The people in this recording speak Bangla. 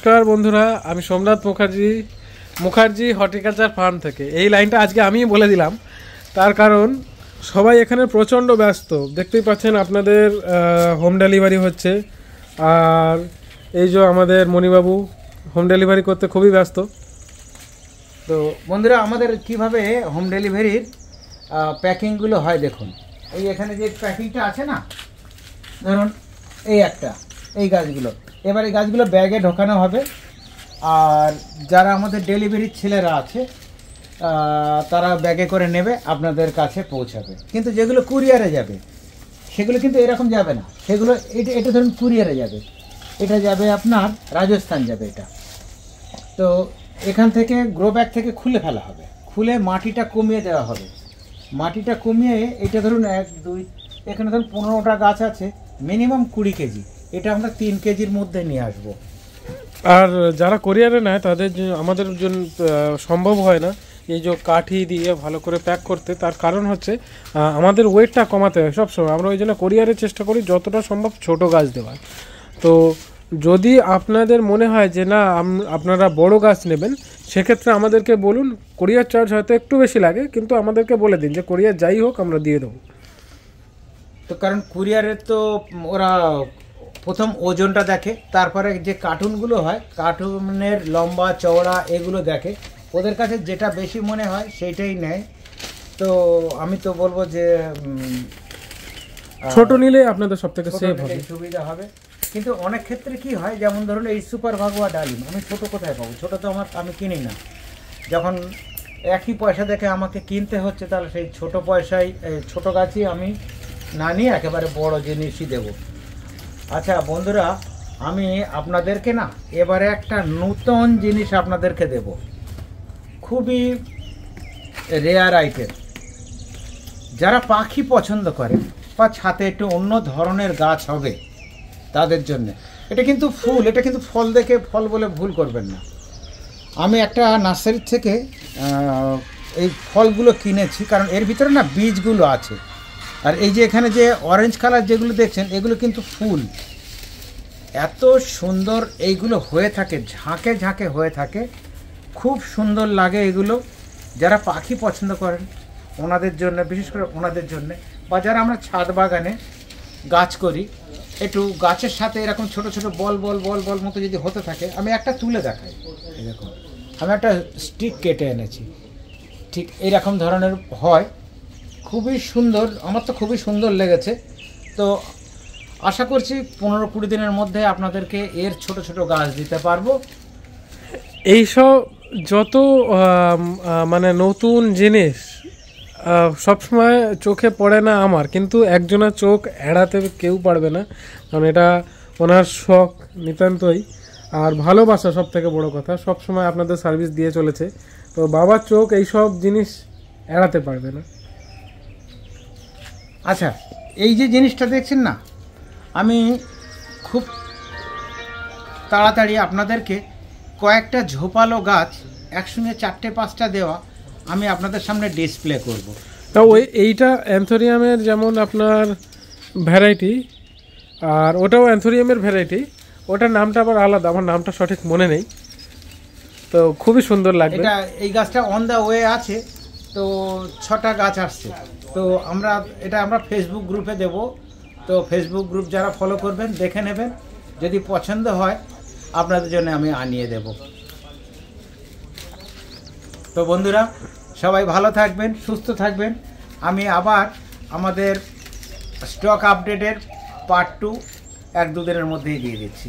নমস্কার বন্ধুরা, আমি সোমনাথ মুখার্জি হর্টিকালচার ফার্ম থেকে। এই লাইনটা আজকে আমিই বলে দিলাম, তার কারণ সবাই এখানে প্রচণ্ড ব্যস্ত। দেখতেই পাচ্ছেন আপনাদের হোম ডেলিভারি হচ্ছে, আর এই যে আমাদের মণিবাবু হোম ডেলিভারি করতে খুবই ব্যস্ত। তো বন্ধুরা, আমাদের কিভাবে হোম ডেলিভারির প্যাকিংগুলো হয় দেখুন। এই এখানে যে প্যাকিংটা আছে না, ধরুন এই গাছগুলো, এবার এই গাছগুলো ব্যাগে ঢোকানো হবে। আর যারা আমাদের ডেলিভারির ছেলেরা আছে তারা ব্যাগে করে নেবে, আপনাদের কাছে পৌঁছাবে। কিন্তু যেগুলো কুরিয়ারে যাবে সেগুলো কিন্তু এরকম যাবে না। সেগুলো এটা ধরুন কুরিয়ারে যাবে, এটা যাবে আপনার রাজস্থান যাবে এটা। তো এখান থেকে গ্রো ব্যাগ থেকে খুলে ফেলা হবে, খুলে মাটিটা কমিয়ে দেওয়া হবে। মাটিটা কমিয়ে এটা ধরুন 1, 2, এখানে ধরুন 15টা গাছ আছে, মিনিমাম 20 কেজি। এটা আমরা 3 কেজির মধ্যে নিয়ে আসবো। আর যারা কোরিয়ারে নেয় তাদের আমাদের জন্য সম্ভব হয় না এই যে কাঠি দিয়ে ভালো করে প্যাক করতে। তার কারণ হচ্ছে আমাদের ওয়েটটা কমাতে হয় সবসময়। আমরা ওই জন্য কোরিয়ারের চেষ্টা করি যতটা সম্ভব ছোট গাছ দেওয়ার। তো যদি আপনাদের মনে হয় যে না আপনারা বড় গাছ নেবেন, সেক্ষেত্রে আমাদেরকে বলুন। কোরিয়ার চার্জ হয়তো একটু বেশি লাগে, কিন্তু আমাদেরকে বলে দিন যে কোরিয়ার যাই হোক আমরা দিয়ে দেবো। তো কারণ কুরিয়ারের তো ওরা প্রথম ওজনটা দেখে, তারপরে যে কার্টুনগুলো হয় কার্টুনের লম্বা চওড়া এগুলো দেখে। ওদের কাছে যেটা বেশি মনে হয় সেইটাই নেয়। তো আমি তো বলবো যে ছোট নিলে আপনাদের সব থেকে সেভ হবে, সুবিধা হবে। কিন্তু অনেক ক্ষেত্রে কি হয়, যেমন ধরুন এই সুপার ভাগুয়া ডালিম আমি ছোট কোথায় পাবো? ছোট তো আমি কিনি না। যখন একই পয়সা দেখে আমাকে কিনতে হচ্ছে, তাহলে সেই ছোট পয়সায় ছোট গাছই আমি না নিয়ে একেবারে বড় জিনিসই দেব। আচ্ছা বন্ধুরা, আমি আপনাদেরকে না এবারে একটা নতুন জিনিস আপনাদেরকে দেব, খুবই রেয়ার আইটেম। যারা পাখি পছন্দ করে বা ছাদে একটু অন্য ধরনের গাছ হবে তাদের জন্য এটা কিন্তু ফুল, এটা কিন্তু ফল দেখে ফল বলে ভুল করবেন না। আমি একটা নার্সারি থেকে এই ফলগুলো কিনেছি, কারণ এর ভিতরে না বীজগুলো আছে। আর এই যে এখানে যে অরেঞ্জ কালার যেগুলো দেখছেন, এগুলো কিন্তু ফুল। এত সুন্দর এইগুলো হয়ে থাকে, ঝাঁকে ঝাঁকে হয়ে থাকে, খুব সুন্দর লাগে এগুলো। যারা পাখি পছন্দ করেন ওনাদের জন্য, বিশেষ করে ওনাদের জন্য, বা যারা আমরা ছাদ বাগানে গাছ করি, একটু গাছের সাথে এরকম ছোট ছোট বল বল বল বল মতো যদি হতে থাকে, আমি একটা তুলে দেখাই। এরকম আমি একটা স্টিক কেটে এনেছি, ঠিক এইরকম ধরনের হয়, খুবই সুন্দর। আমার তো খুবই সুন্দর লেগেছে। তো আশা করছি 15-20 দিনের মধ্যে আপনাদেরকে এর ছোট ছোট গাছ দিতে পারবো। এইসব যত মানে নতুন জিনিস সবসময় চোখে পড়ে না আমার, কিন্তু একজনের চোখ এড়াতে কেউ পারবে না, কারণ এটা ওনার শখ নিতান্তই, আর ভালোবাসা সব থেকে বড় কথা। সবসময় আপনাদের সার্ভিস দিয়ে চলেছে, তো বাবার চোখ এইসব জিনিস এড়াতে পারবে না। আচ্ছা, এই যে জিনিসটা দেখছেন না, আমি খুব তাড়াতাড়ি আপনাদেরকে কয়েকটা ঝোপালো গাছ একসঙ্গে 4-5টা দেওয়া আমি আপনাদের সামনে ডিসপ্লে করব। তা এইটা অ্যান্থোরিয়ামের যেমন আপনার ভ্যারাইটি, আর ওটাও অ্যান্থোরিয়ামের ভ্যারাইটি, ওটার নামটা আবার আলাদা, আমার নামটা সঠিক মনে নেই। তো খুবই সুন্দর লাগবে। এটা এই গাছটা অন দ্য ওয়ে আছে, তো 6টা গাছ আসছে। তো আমরা ফেসবুক গ্রুপে দেব। তো ফেসবুক গ্রুপ যারা ফলো করবেন দেখে নেবেন, যদি পছন্দ হয় আপনাদের জন্য আমি আনিয়ে দেব। তো বন্ধুরা, সবাই ভালো থাকবেন, সুস্থ থাকবেন। আমি আবার আমাদের স্টক আপডেটের পার্ট 2 1-2 দিনের মধ্যেই দিয়ে দিচ্ছি।